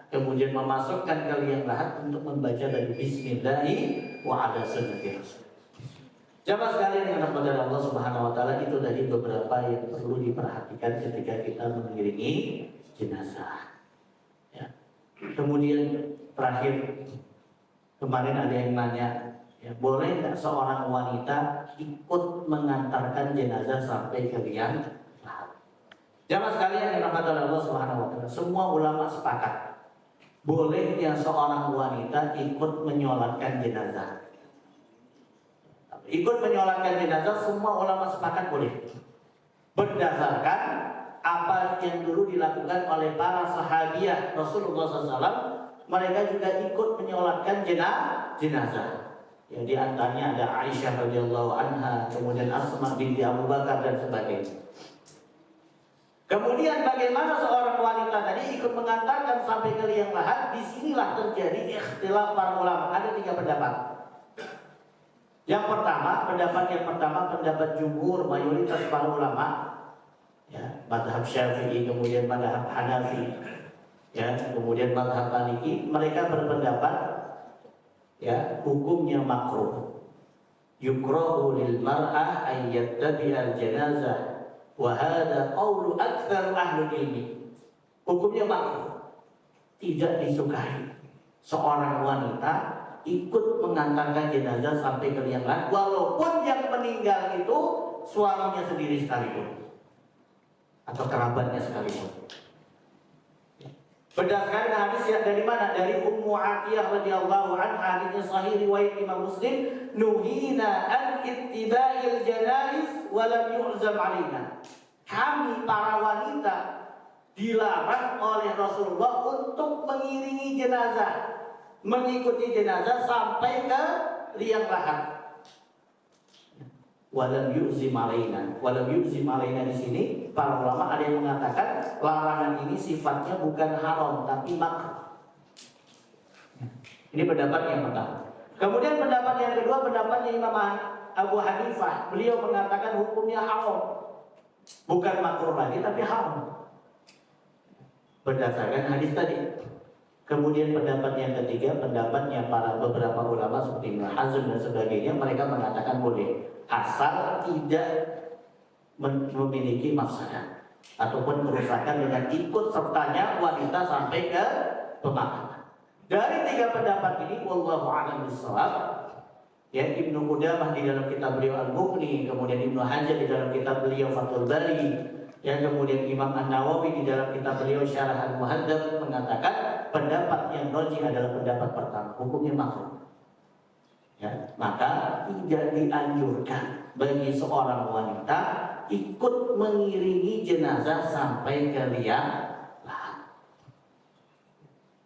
kemudian memasukkan ke liang lahat untuk membaca dari Bismillahi wa ala sunnati Rasulillah. Jamaah sekalian yang dirahmati Allah Subhanahu wa taala, itu tadi beberapa yang perlu diperhatikan ketika kita mengiringi jenazah. Ya. Kemudian terakhir, kemarin ada yang nanya, ya, boleh nggak seorang wanita ikut mengantarkan jenazah sampai ke liang lahat? Jamaah sekalian yang dirahmati Allah Subhanahu wa taala, semua ulama sepakat bolehnya seorang wanita ikut menyolatkan jenazah. Ikut menyolatkan jenazah, semua ulama sepakat boleh. Berdasarkan apa yang dulu dilakukan oleh para sahabiah Rasulullah SAW, mereka juga ikut menyolatkan jenazah. Ya, di antaranya ada Aisyah radhiyallahu anha, kemudian Asma binti Abu Bakar dan sebagainya. Kemudian bagaimana seorang wanita tadi ikut mengantarkan sampai ke liang lahat? Disinilah terjadi ikhtilaf para ulama. Ada 3 pendapat. Yang pertama, pendapat jumhur mayoritas para ulama, ya, mazhab Syafi'i, kemudian mazhab Hanafi, ya, kemudian mazhab Maliki, mereka berpendapat, ya, hukumnya makruh. Yukrahu lil mar'ah an yattabi'al janazah. Wa hadha qawlu aktsar ahli ilmi. Hukumnya makruh. Tidak disukai seorang wanita ikut mengantarkan jenazah sampai ke liang lahat walaupun yang meninggal itu suaminya sendiri sekalipun atau kerabatnya sekalipun. Berdasarkan hadis yang dari mana? Dari Ummu Atiyah radhiyallahu anha, hadisnya sahih riwayat Imam Muslim, nuhina an ittiba'il janaiz wa lam yu'zam alaina. Kami para wanita dilarang oleh Rasulullah untuk mengiringi jenazah, mengikuti jenazah sampai ke liang lahat. Walam yu'zim alaina. Walam yu'zim alaina di sini para ulama ada yang mengatakan larangan ini sifatnya bukan haram tapi makruh. Ini pendapat yang pertama. Kemudian pendapat yang kedua, pendapatnya Imam Abu Hanifah. Beliau mengatakan hukumnya haram. Bukan makruh lagi tapi haram. Berdasarkan hadis tadi. Kemudian pendapat yang ketiga, pendapatnya para beberapa ulama seperti Ibnu Hazm dan sebagainya, mereka mengatakan boleh asal tidak memiliki mafsadah ataupun kerusakan dengan ikut sertanya wanita sampai ke pemakaman. Dari 3 pendapat ini, wallahu a'lam bishawab, ya, Ibnu Qudamah di dalam kitab beliau Al-Mughni, kemudian Ibnu Hajar di dalam kitab beliau Fathul Bari, yang kemudian Imam An-Nawawi di dalam kitab beliau Syarah Al-Muhadzab mengatakan pendapat yang rajih adalah pendapat pertama, hukumnya makruh. Ya, maka tidak dianjurkan bagi seorang wanita ikut mengiringi jenazah sampai ke liang lahat.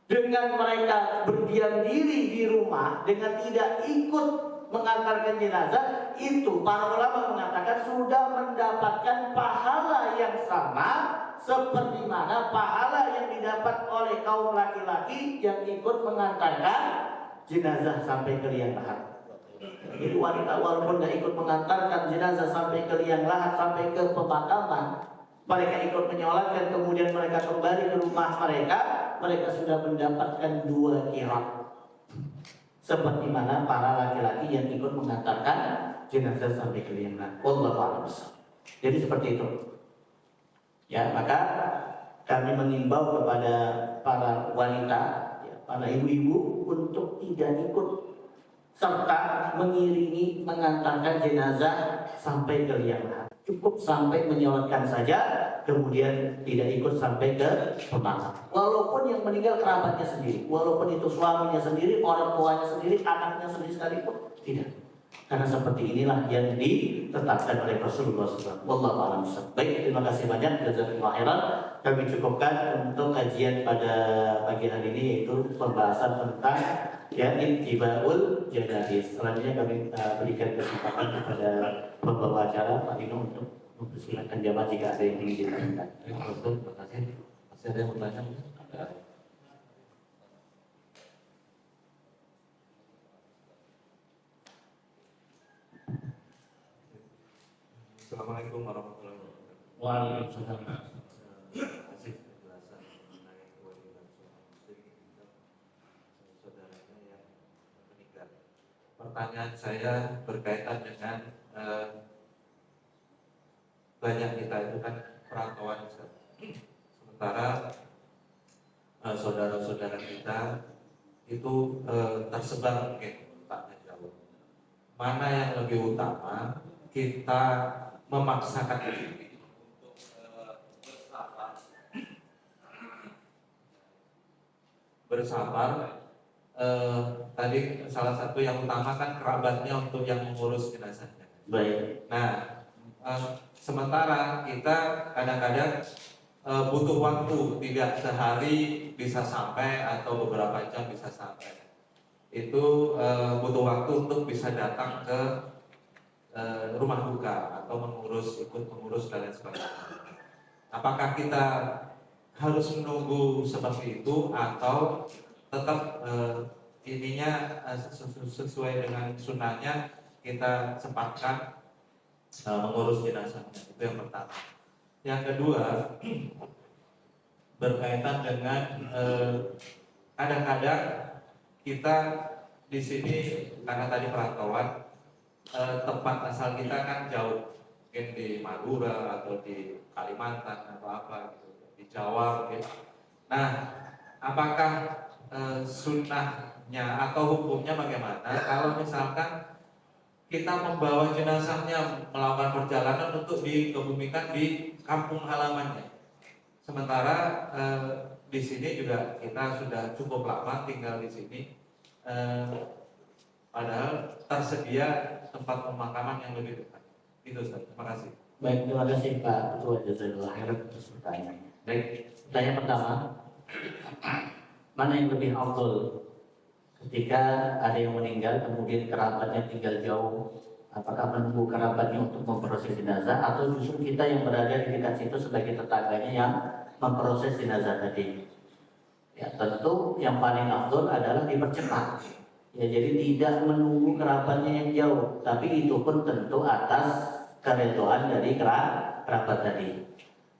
Dengan mereka berdiam diri di rumah dengan tidak ikut mengantarkan jenazah, itu para ulama mengatakan sudah mendapatkan pahala yang sama seperti mana pahala yang didapat oleh kaum laki-laki yang ikut mengantarkan jenazah sampai ke liang lahat. Jadi wanita walaupun tidak ikut mengantarkan jenazah sampai ke liang lahat, sampai ke pemakaman, mereka ikut menyolatkan, kemudian mereka kembali ke rumah mereka, mereka sudah mendapatkan 2 qirat. Seperti mana para laki-laki yang ikut mengantarkan jenazah sampai ke liang lahat. Wallahu a'lam bishawab. Jadi seperti itu. Ya, maka kami mengimbau kepada para wanita, ya, para ibu-ibu untuk tidak ikut serta mengiringi mengantarkan jenazah sampai ke liang lahat. Cukup sampai menyolatkan saja, kemudian tidak ikut sampai ke pemakaman. Walaupun yang meninggal kerabatnya sendiri, walaupun itu suaminya sendiri, orang tuanya sendiri, anaknya sendiri sekalipun, tidak. Karena seperti inilah yang ditetapkan oleh Rasulullah SAW. Wallahu a'lam bishawab. Baik, terima kasih banyak. Jazakumullah khairan. Kami cukupkan untuk kajian pada pagi hari ini, yaitu pembahasan tentang ya ittiba'ul janaiz. Selanjutnya kami berikan kesempatan kepada pembawa acara Pak Dino untuk mempersilakan jamaah jika ada yang ingin ditanyakan. Terima kasih. Masih ada yang bertanya? Assalamualaikum warahmatullahi wabarakatuh. Waalaikumsalam. Terima kasih penjelasan mengenai kewajiban seorang muslim terhadap saudaranya yang meninggal. Pertanyaan saya berkaitan dengan banyak kita itu kan perantauan, sementara saudara-saudara kita itu tersebar mungkin letaknya jauh. Mana yang lebih utama kita memaksakan diri untuk bersabar. Tadi salah satu yang utama kan kerabatnya untuk yang mengurus jenazahnya. Baik. Nah, sementara kita kadang-kadang butuh waktu, tidak sehari bisa sampai atau beberapa jam bisa sampai. itu butuh waktu untuk bisa datang ke rumah duka atau ikut mengurus dan lain sebagainya. Apakah kita harus menunggu seperti itu atau tetap sesuai dengan sunnahnya kita sempatkan mengurus jenazahnya? Itu yang pertama. Yang kedua, berkaitan dengan kadang-kadang kita di sini karena tadi perantauan, tempat asal kita kan jauh, mungkin di Madura atau di Kalimantan atau apa gitu, di Jawa mungkin. Nah, apakah sunnahnya atau hukumnya bagaimana kalau misalkan kita membawa jenazahnya melakukan perjalanan untuk dikebumikan di kampung halamannya? Sementara di sini juga kita sudah cukup lama tinggal di sini, padahal tersedia tempat pemakaman yang lebih dekat. Itu Ustaz. Terima kasih. Baik, terima kasih Pak Ketua Jazakallah khairan atas pertanyaannya. Baik, pertanyaan pertama, mana yang lebih afdal ketika ada yang meninggal kemudian kerabatnya tinggal jauh? Apakah menunggu kerabatnya untuk memproses jenazah atau justru kita yang berada di dekat situ sebagai tetangganya yang memproses jenazah tadi? Ya, tentu yang paling afdal adalah dipercepat. Ya, jadi tidak menunggu kerabatnya yang jauh, tapi itu pun tentu atas keredoan dari kerabat tadi.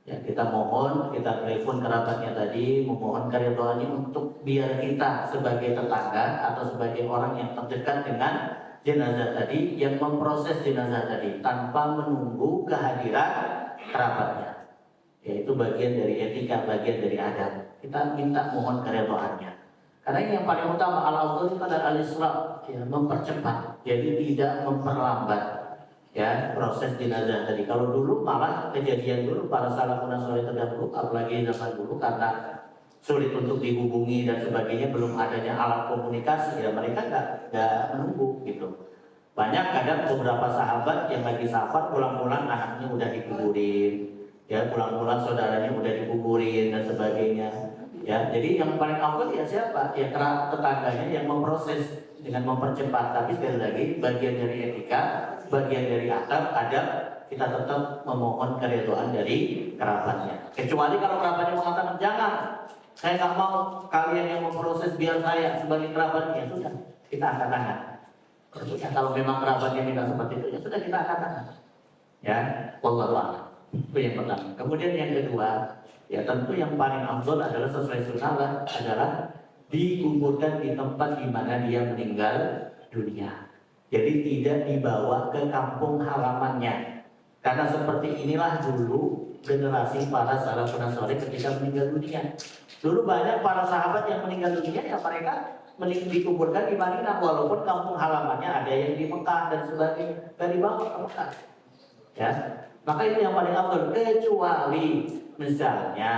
Ya, kita mohon, kita telepon kerabatnya tadi, memohon keredoannya untuk biar kita sebagai tetangga atau sebagai orang yang terdekat dengan jenazah tadi yang memproses jenazah tadi tanpa menunggu kehadiran kerabatnya. Yaitu bagian dari etika, bagian dari adab. Kita minta mohon keredoannya. Karena ini yang paling utama, al-afdal itu adalah al-isra, ya, mempercepat, jadi tidak memperlambat ya proses jenazah tadi. Kalau dulu malah kejadian dulu para salafun saleh terdahulu, apalagi zaman dulu karena sulit untuk dihubungi dan sebagainya, belum adanya alat komunikasi, ya mereka nggak menunggu gitu. Banyak kadang beberapa sahabat yang lagi safar pulang-pulang anaknya udah dikuburin, ya pulang-pulang saudaranya udah dikuburin dan sebagainya. Ya, jadi yang paling awal ya siapa? Ya tetangganya yang memproses dengan mempercepat. Tapi sekali lagi bagian dari etika, bagian dari adab, kita tetap memohon keridhaan dari kerabatnya. Kecuali kalau kerabatnya mengatakan jangan, saya nggak mau kalian yang memproses biar saya sebagai kerabatnya, sudah kita angkat tangan. Ya, kalau memang kerabatnya minta seperti itu, ya sudah kita angkat tangan. Ya, wallahu a'lam. Itu yang pertama. Kemudian yang kedua, ya tentu yang paling afdal adalah sesuai sunnah adalah dikuburkan di tempat di mana dia meninggal dunia. Jadi tidak dibawa ke kampung halamannya. Karena seperti inilah dulu generasi para salafun saleh ketika meninggal dunia. Dulu banyak para sahabat yang meninggal dunia, ya mereka dikuburkan di Madinah walaupun kampung halamannya ada yang di Mekah dan sebagainya, dan dibawa ke Mekah. Ya, maka itu yang paling afdal, kecuali misalnya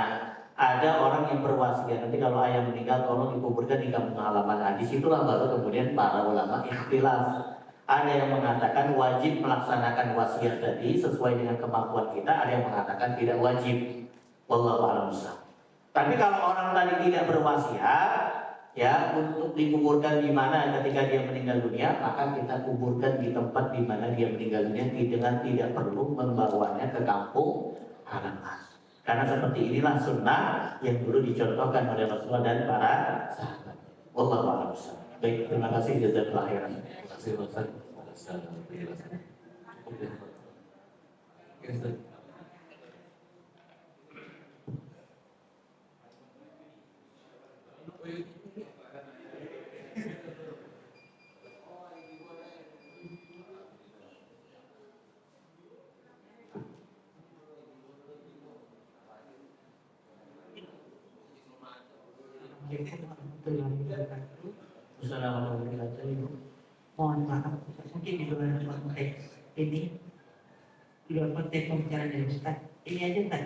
ada orang yang berwasiat, nanti kalau ayah meninggal tolong dikuburkan di kampung halaman. Nah, disitulah baru kemudian para ulama ikhtilaf. Ada yang mengatakan wajib melaksanakan wasiat tadi sesuai dengan kemampuan kita, ada yang mengatakan tidak wajib. Wallahu a'lam. Tapi kalau orang tadi tidak berwasiat, ya untuk dikuburkan di mana ketika dia meninggal dunia, maka kita kuburkan di tempat di mana dia meninggal dunia dengan tidak perlu membawanya ke kampung halaman. Karena seperti inilah sunnah yang dulu dicontohkan oleh Rasulullah dan para sahabat. Wallahu a'lam. Baik, terima kasih jazakallahu khairan. Terima kasih Ustaz atas penjelasannya. Cukup ya. Oke, Ustaz. Mohon maaf, mungkin di luar konteks ini, di luar konteks pembicaraan dari Ustaz. Ini aja Ustaz.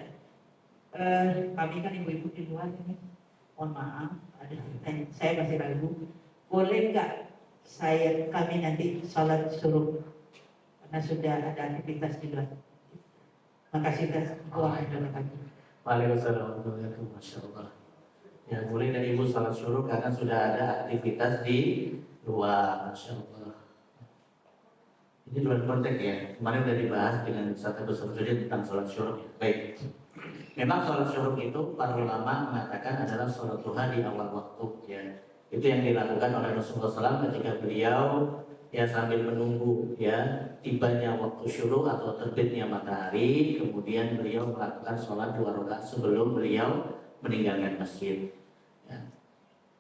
Kami kan ibu-ibu di luar ini. Mohon maaf, saya masih ragu. Boleh nggak kami nanti sholat suruh karena sudah ada aktivitas di luar. Makasih Ustaz. Waalaikumsalam warahmatullahi wabarakatuh. Ya, mulai dari ibu salat syuruh karena sudah ada aktivitas di Luar, Masya Allah. Ini luar konteks ya. Kemarin udah dibahas dengan Ustaz Abu Samsudin tentang sholat syuruk. Baik. Memang sholat syuruk itu para ulama mengatakan adalah sholat duha di awal waktu ya. Itu yang dilakukan oleh Rasulullah SAW ketika beliau ya sambil menunggu ya tibanya waktu syuruk atau terbitnya matahari, kemudian beliau melakukan sholat 2 rakaat sebelum beliau meninggalkan masjid. Ya.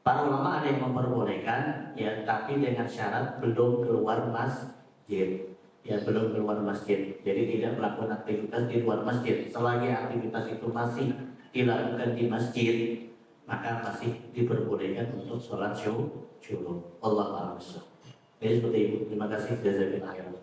Para ulama ada yang memperbolehkan ya, tapi dengan syarat belum keluar masjid. Ya, belum keluar masjid. Jadi tidak melakukan aktivitas di luar masjid. Selagi aktivitas itu masih dilakukan di masjid, maka masih diperbolehkan untuk sholat syuruk. Allah a'lam. Jadi seperti itu. Terima kasih. Jazakallahu khairan.